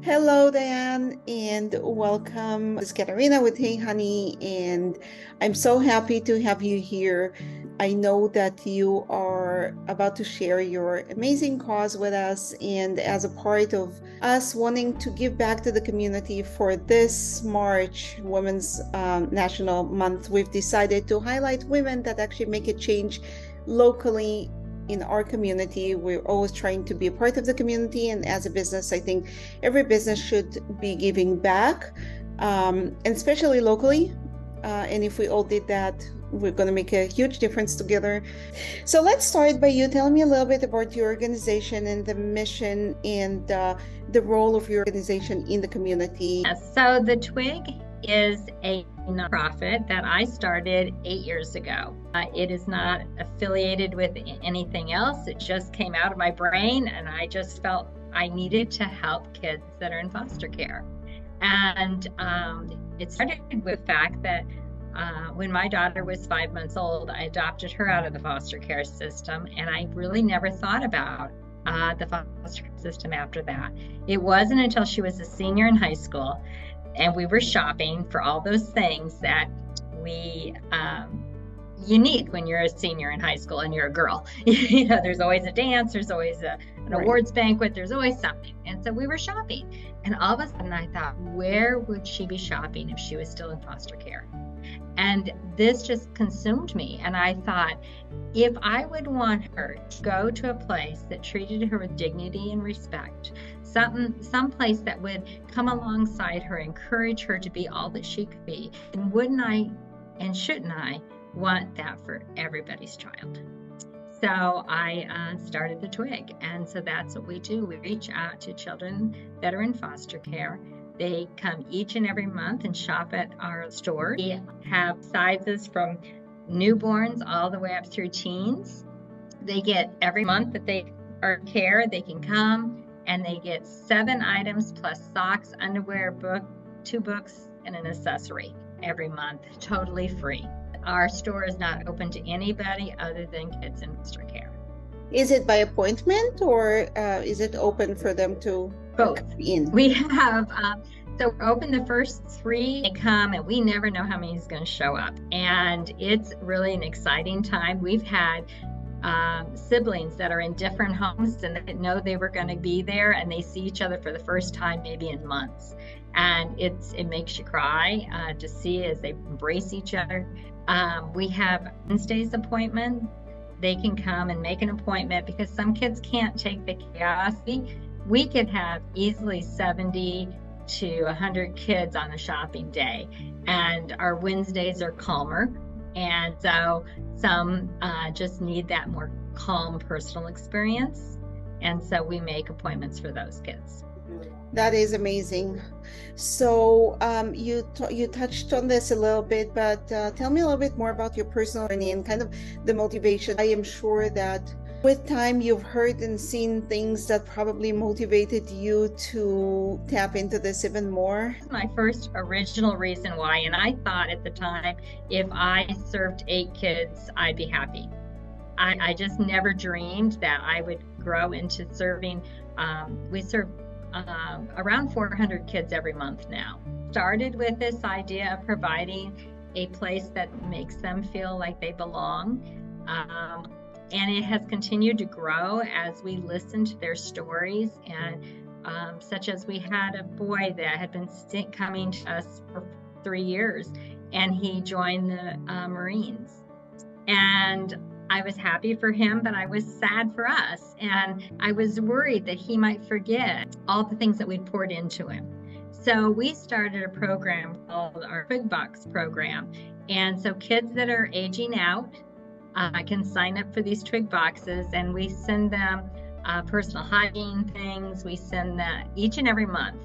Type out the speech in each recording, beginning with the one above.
Hello, Diane, and welcome. This is Katarina with Hey Honey, and I'm so happy to have you here. I know that you are about to share your amazing cause with us, and as a part of us wanting to give back to the community for this March, Women's National Month, we've decided to highlight women that actually make a change locally in our community. We're always trying to be a part of the community, and as a business, I think every business should be giving back, and especially locally. And if we all did that, we're going to make a huge difference together. So let's start by you telling me a little bit about your organization and the mission and the role of your organization in the community. So the Twig is a nonprofit that I started 8 years ago. It is not affiliated with anything else. It just came out of my brain, and I just felt I needed to help kids that are in foster care. And it started with the fact that when my daughter was 5 months old, I adopted her out of the foster care system, and I really never thought about the foster care system after that. It wasn't until she was a senior in high school and we were shopping for all those things that you need when you're a senior in high school and you're a girl. There's always a dance, there's always an awards banquet, there's always something. And so we were shopping, and all of a sudden I thought, where would she be shopping if she was still in foster care? And this just consumed me. And I thought, if I would want her to go to a place that treated her with dignity and respect, some place that would come alongside her, encourage her to be all that she could be, then wouldn't I and shouldn't I want that for everybody's child? So I started the Twig, and so that's what we do. We reach out to children that are in foster care. They come each and every month and shop at our store. We have sizes from newborns all the way up through teens. They get every month that they are in care, they can come and they get 7 items plus socks, underwear, two books, and an accessory every month, totally free. Our store is not open to anybody other than kids in foster care. Is it by appointment, or is it open for them to both in? We have so we're open the first 3. They come, and we never know how many is going to show up, and it's really an exciting time. We've had siblings that are in different homes and they didn't know they were going to be there, and they see each other for the first time maybe in months, and it makes you cry to see as they embrace each other. We have Wednesday's appointment. They can come and make an appointment because some kids can't take the chaos. We could have easily 70 to 100 kids on a shopping day, and our Wednesdays are calmer, and so some just need that more calm personal experience, and so we make appointments for those kids. That is amazing. So you touched on this a little bit, but tell me a little bit more about your personal journey and kind of the motivation. I am sure that with time you've heard and seen things that probably motivated you to tap into this even more. My first original reason why, and I thought at the time, if I served 8 kids, I'd be happy. I just never dreamed that I would grow into serving. We serve around 400 kids every month now. Started with this idea of providing a place that makes them feel like they belong. And it has continued to grow as we listen to their stories, and such as we had a boy that had been coming to us for 3 years, and he joined the Marines. And I was happy for him, but I was sad for us. And I was worried that he might forget all the things that we'd poured into him. So we started a program called our Twig Box program. And so kids that are aging out can sign up for these Twig boxes, and we send them personal hygiene things. We send that each and every month.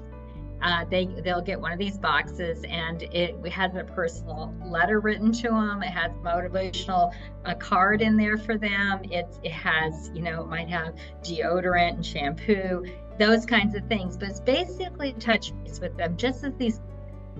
They'll get one of these boxes, and it has a personal letter written to them. It has motivational card in there for them. It has, it might have deodorant and shampoo, those kinds of things. But it's basically touch base with them, just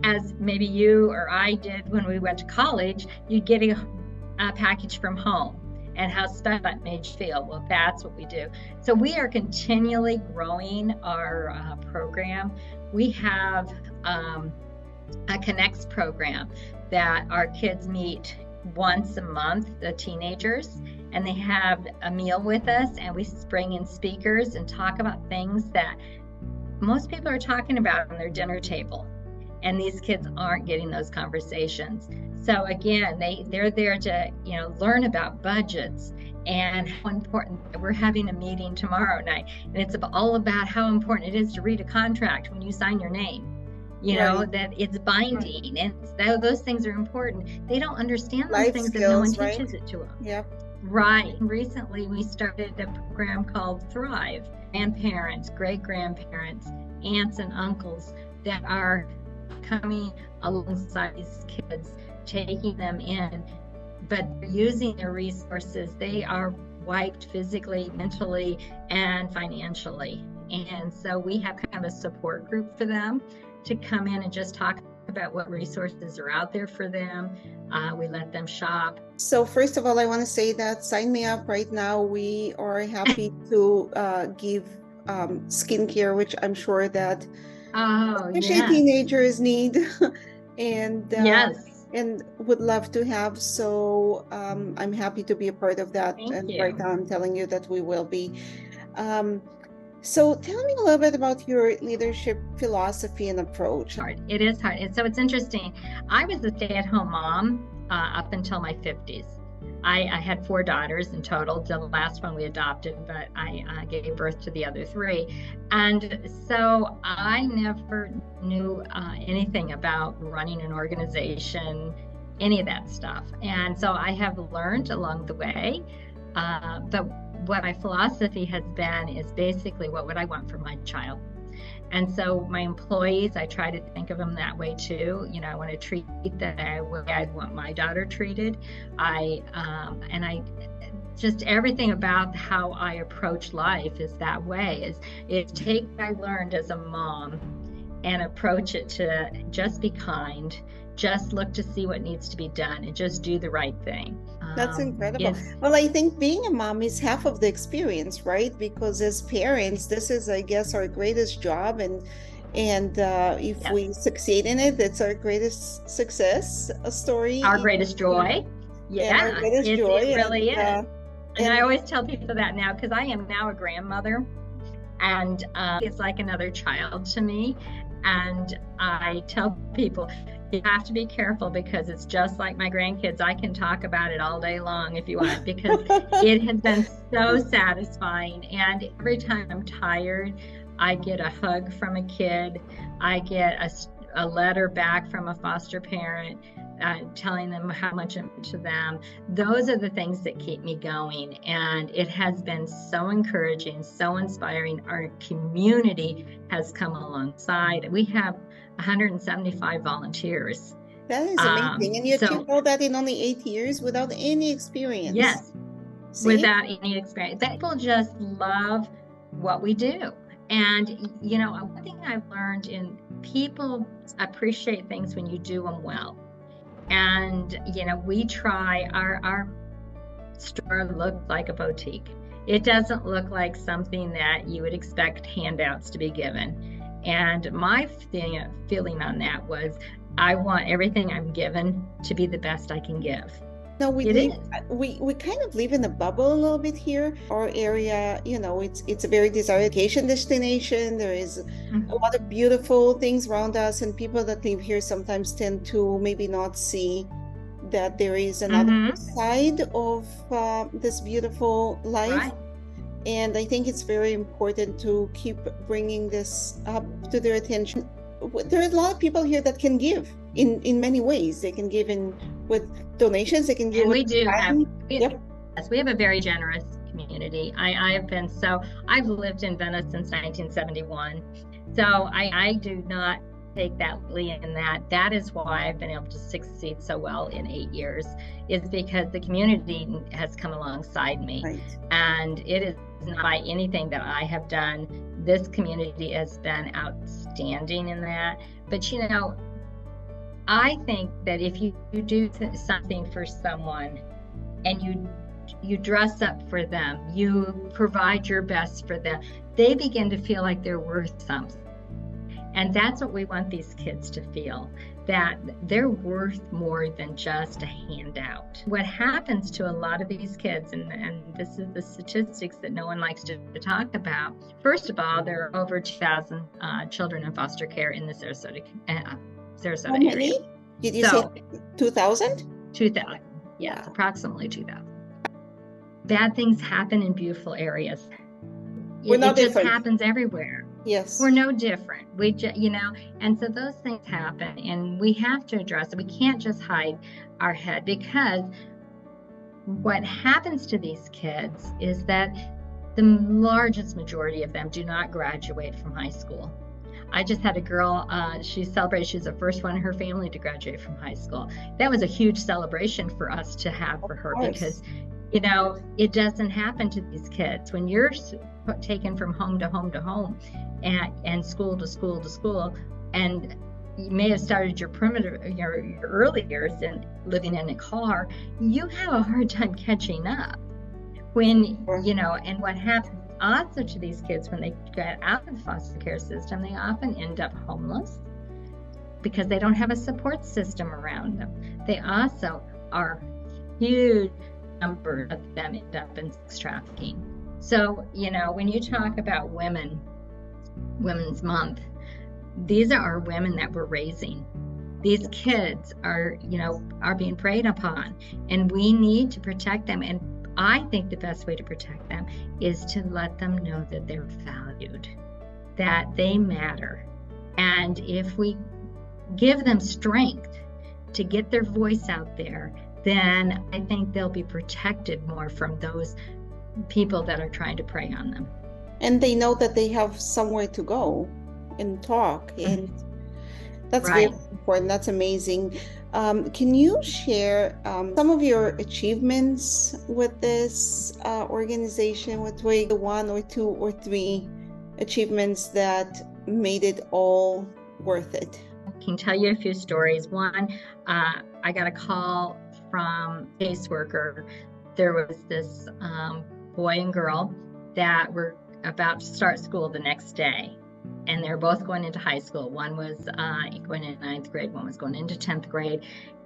as maybe you or I did when we went to college. You'd get a package from home. and how special that made you feel. Well, that's what we do. So we are continually growing our program. We have a Connects program that our kids meet once a month, the teenagers, and they have a meal with us, and we bring in speakers and talk about things that most people are talking about on their dinner table, and these kids aren't getting those conversations. So again, they're there to, you know, learn about budgets and how important. We're having a meeting tomorrow night, and it's all about how important it is to read a contract when you sign your name. You know, that it's binding, and those things are important. They don't understand those Life things skills, if no one teaches it to them. Yep. Right. Recently, we started a program called Thrive. Grandparents, great-grandparents, aunts and uncles that are coming alongside these kids, taking them in, but using their resources. They are wiped physically, mentally, and financially. And so we have kind of a support group for them to come in and just talk about what resources are out there for them. We let them shop. So first of all, I want to say that sign me up right now. We are happy to give skincare, which I'm sure that especially teenagers need, and and would love to have. So I'm happy to be a part of that. Thank and you. Right now I'm telling you that we will be. So tell me a little bit about your leadership philosophy and approach. It is hard. And so it's interesting. I was a stay-at-home mom up until my 50s. I had 4 daughters in total. The last one we adopted, but I gave birth to the other 3. And so I never knew anything about running an organization, any of that stuff. And so I have learned along the way. But what my philosophy has been is basically, what would I want for my child? And so my employees, I try to think of them that way too. You know, I want to treat them the way I'd want my daughter treated. Just everything about how I approach life is that way. Is take what I learned as a mom and approach it to just be kind, just look to see what needs to be done, and just do the right thing. That's incredible. Well, I think being a mom is half of the experience, right? Because as parents, this is, I guess, our greatest job, and if we succeed in it, it's our greatest success story. Our greatest joy. Yeah, our greatest joy. It really is. And I always tell people that now, because I am now a grandmother, and it's like another child to me. And I tell people, you have to be careful, because it's just like my grandkids. I can talk about it all day long if you want, because it has been so satisfying. And every time I'm tired, I get a hug from a kid. I get a letter back from a foster parent telling them how much I'm to them. Those are the things that keep me going. And it has been so encouraging, so inspiring. Our community has come alongside. We have 175 volunteers. That is amazing. And you achieved all that in only 8 years without any experience. Yes, without any experience. People just love what we do. And, you know, one thing I've learned in people appreciate things when you do them well. And, you know, we try, our store looks like a boutique. It doesn't look like something that you would expect handouts to be given. And my feeling on that was, I want everything I'm given to be the best I can give. No, we kind of live in a bubble a little bit here. Our area, you know, it's a very desired vacation destination. There is a lot of beautiful things around us, and people that live here sometimes tend to maybe not see that there is another side of this beautiful life. Right. And I think it's very important to keep bringing this up to their attention. There are a lot of people here that can give in many ways. They can give with donations. They can give. And we do have. Yes, we have a very generous community. I've lived in Venice since 1971, so I do not take that in that. That is why I've been able to succeed so well in 8 years, is because the community has come alongside me. Right. And it is not by anything that I have done. This community has been outstanding in that. But, you know, I think that if you do something for someone and you you dress up for them, you provide your best for them, they begin to feel like they're worth something. And that's what we want these kids to feel, that they're worth more than just a handout. What happens to a lot of these kids, and this is the statistics that no one likes to talk about. First of all, there are over 2,000 children in foster care in the Sarasota How many? area. Did you say 2,000? 2,000, yes, approximately 2,000. Bad things happen in beautiful areas. It just happens everywhere. Yes. We're no different. We just, and so those things happen, and we have to address it. We can't just hide our head, because what happens to these kids is that the largest majority of them do not graduate from high school. I just had a girl, she celebrated, she was the first one in her family to graduate from high school. That was a huge celebration for us to have for her, because, it doesn't happen to these kids. When you're taken from home to home to home and school to school to school, and you may have started your early years in living in a car, you have a hard time catching up. And what happens also to these kids when they get out of the foster care system, they often end up homeless because they don't have a support system around them. They also are huge number of them end up in sex trafficking. So, when you talk about Women's Month, these are our women that we're raising. These kids are being preyed upon, and we need to protect them. And I think the best way to protect them is to let them know that they're valued, that they matter. And if we give them strength to get their voice out there, then I think they'll be protected more from those people that are trying to prey on them. And they know that they have somewhere to go and talk, and that's very important. That's amazing. Can you share some of your achievements with this organization, with Twig, one or two or three achievements that made it all worth it? I can tell you a few stories. One, I got a call from a caseworker. There was this boy and girl that were about to start school the next day, and they're both going into high school. One was going into 9th grade, one was going into 10th grade,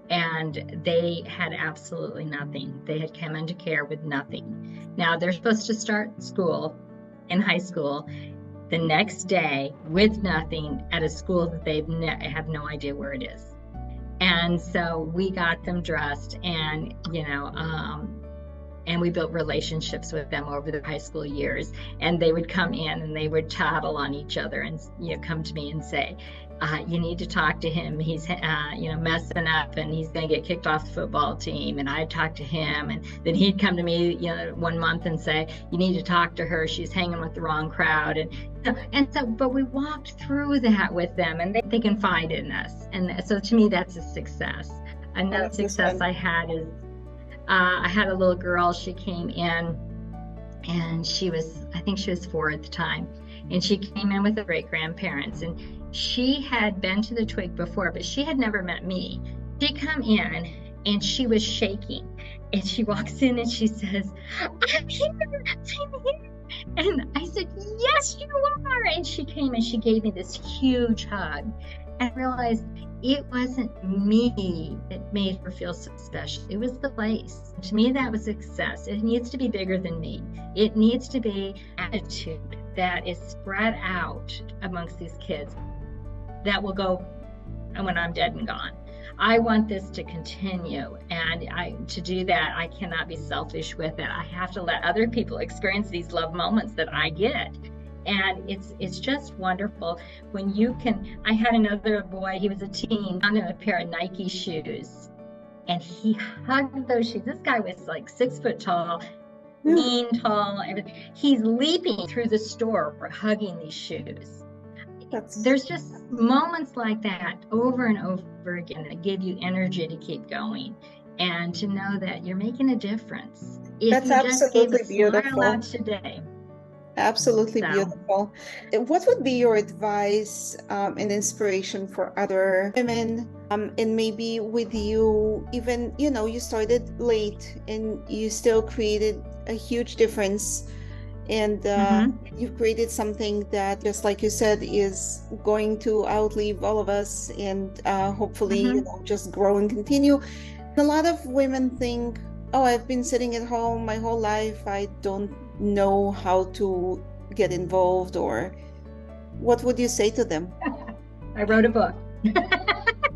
and they had absolutely nothing. They had come into care with nothing. Now they're supposed to start school in high school the next day with nothing at a school that they have no idea where it is. And so we got them dressed, and and we built relationships with them over the high school years. And they would come in and they would tattle on each other and come to me and say, you need to talk to him. He's messing up, and he's going to get kicked off the football team. And I'd talk to him, and then he'd come to me 1 month and say, you need to talk to her. She's hanging with the wrong crowd. And so, but we walked through that with them, and they confide in us. And so to me, that's a success. Another success I had is I had a little girl. She came in, and I think she was 4 at the time. And she came in with her great grandparents, and she had been to the Twig before, but she had never met me. She come in and she was shaking, and she walks in and she says, I'm here. And I said, yes, you are. And she came and she gave me this huge hug. And I realized it wasn't me that made her feel so special. It was the place. To me, that was success. It needs to be bigger than me. It needs to be attitude that is spread out amongst these kids that will go when I'm dead and gone. I want this to continue, and to do that, I cannot be selfish with it. I have to let other people experience these love moments that I get. And it's just wonderful when you can. I had another boy, he was a teen, on a pair of Nike shoes, and he hugged those shoes. This guy was like 6 foot tall, mean tall, everything. He's leaping through the store for hugging these shoes. There's just moments like that over and over again that give you energy to keep going and to know that you're making a difference. If That's you just absolutely gave a beautiful. smile out today. Absolutely So, beautiful. What would be your advice and inspiration for other women? And maybe with you, even, you started late and you still created a huge difference. And mhm, you've created something that, just like you said, is going to outlive all of us and hopefully, mhm. just grow and continue. A lot of women think, oh, I've been sitting at home my whole life. I don't know how to get involved, or what would you say to them? I wrote a book.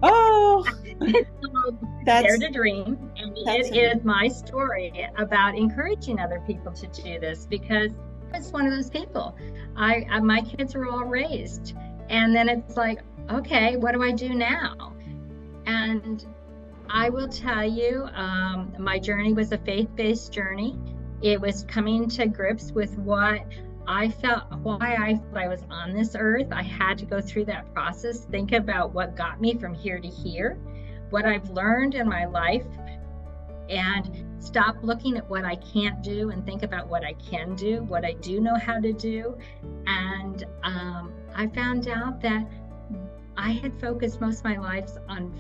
Oh, It's called Dare that's to Dream, and that's it is my story about encouraging other people to do this because I was one of those people. My kids were all raised, and then it's like, okay, what do I do now? And I will tell you, my journey was a faith-based journey. It was coming to grips with what I felt, why I felt I was on this earth. I had to go through that process, think about what got me from here to here, what I've learned in my life, and stop looking at what I can't do and think about what I can do, what I do know how to do. And I found out that I had focused most of my life on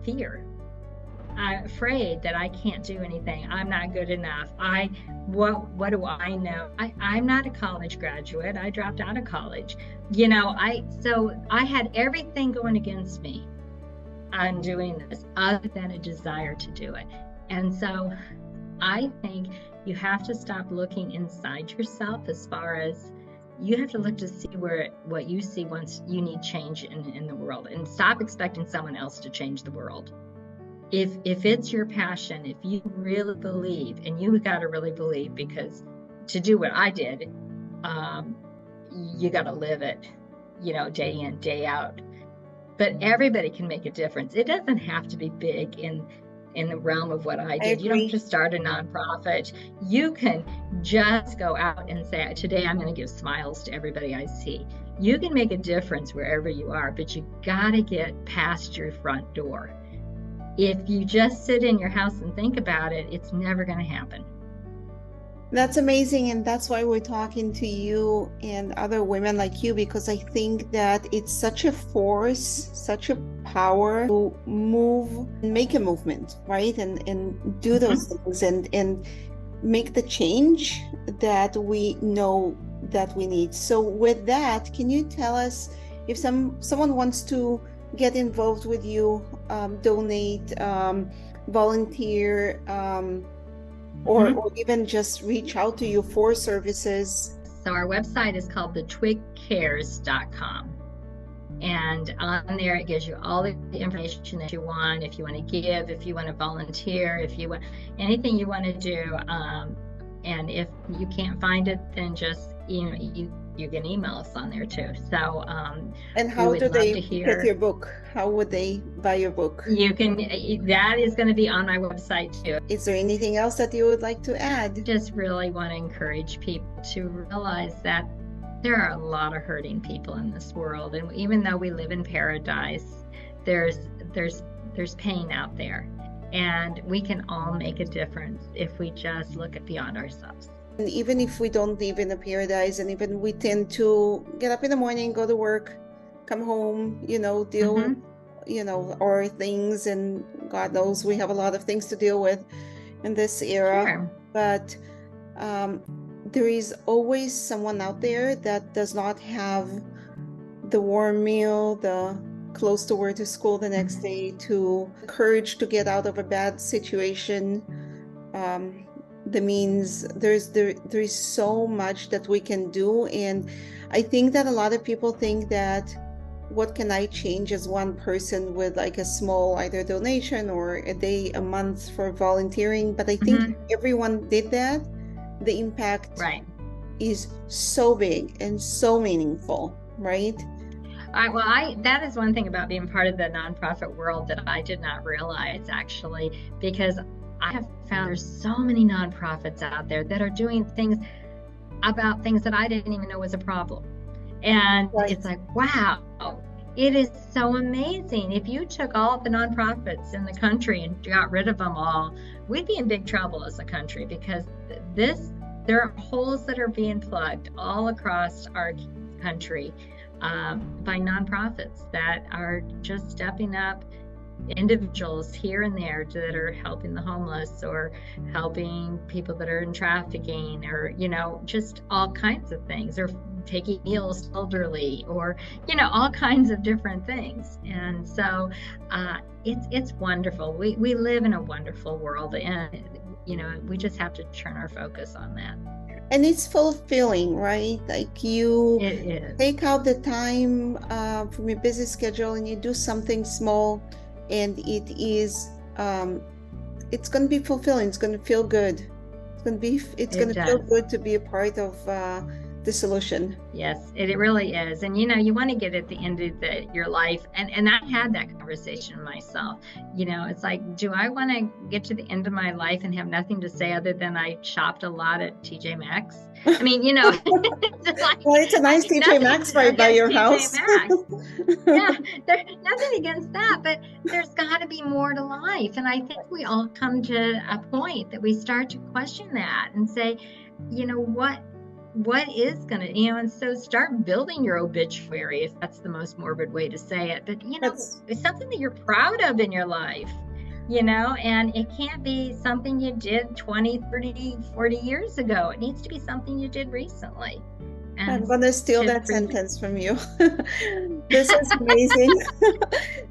fear. I'm afraid that I can't do anything. I'm not good enough. What do I know? I'm not a college graduate. I dropped out of college. So I had everything going against me on doing this other than a desire to do it. And so I think you have to stop looking inside yourself as far as you have to look to see what you see once you need change in the world, and stop expecting someone else to change the world. If it's your passion, if you really believe, and you got to really believe, because to do what I did, you got to live it, day in, day out. But everybody can make a difference. It doesn't have to be big in the realm of what I I did. You don't have agree. to start a nonprofit. You can just go out and say, today I'm going to give smiles to everybody I see. You can make a difference wherever you are, but you got to get past your front door. If you just sit in your house and think about it, it's never going to happen. That's amazing. And that's why we're talking to you and other women like you, because I think that it's such a force, such a power to move and make a movement, right? And do those Mm-hmm. things and make the change that we know that we need. So with that, can you tell us if someone wants to get involved with you, donate, volunteer, Mm-hmm. or even just reach out to you for services? So our website is called the twigcares.com. And on there, it gives you all the information that you want. If you want to give, if you want to volunteer, if you want anything you want to do. And if you can't find it, then just, you can email us on there too. So And we how do would love they to get your hear. book? How would they buy your book? That is going to be on my website too. Is there anything else that you would like to add? Just really want to encourage people to realize that there are a lot of hurting people in this world, and even though we live in paradise, there's there's pain out there, and we can all make a difference if we just look at beyond ourselves. And even if we don't live in a paradise, and even we tend to get up in the morning, go to work, come home, deal with, Mm-hmm. our things, and God knows we have a lot of things to deal with in this era. Sure. But um, there is always someone out there that does not have the warm meal, the close to where to school the next Mm-hmm. day, to courage to get out of a bad situation. Um, the means there is so much that we can do, and I think that a lot of people think that what can I change as one person with like a small either donation or a day, a month for volunteering. But I think if Mm-hmm. everyone did that, the impact Right. is so big and so meaningful, right? That is one thing about being part of the nonprofit world that I did not realize, actually, because I have found there's so many nonprofits out there that are doing things about things that I didn't even know was a problem. And Right. it's like, wow, it is so amazing. If you took all of the nonprofits in the country and got rid of them all, we'd be in big trouble as a country, because this there are holes that are being plugged all across our country by nonprofits that are just stepping up, individuals here and there that are helping the homeless or helping people that are in trafficking, or just all kinds of things, or taking meals to elderly, or all kinds of different things. And so it's wonderful. We live in a wonderful world, and we just have to turn our focus on that. And it's fulfilling, right? Like you take out the time from your busy schedule and you do something small, and it is it's going to be fulfilling. It's going to feel good. It's going to feel good to be a part of the solution. Yes, it really is. And you want to get at the end of your life, and I had that conversation myself. It's like, do I want to get to the end of my life and have nothing to say other than I shopped a lot at TJ Maxx? I mean, it's like, well, it's a nice TJ Maxx right by your house. Yeah, there's nothing against that, but there's got to be more to life. And I think we all come to a point that we start to question that and say, what is going to, and so start building your obituary, if that's the most morbid way to say it. But, it's something that you're proud of in your life, and it can't be something you did 20, 30, 40 years ago. It needs to be something you did recently. And I'm going to steal that sentence from you. This is amazing.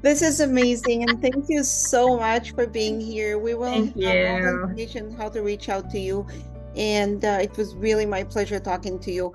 This is amazing. And thank you so much for being here. We will have all the information how to reach out to you. And it was really my pleasure talking to you.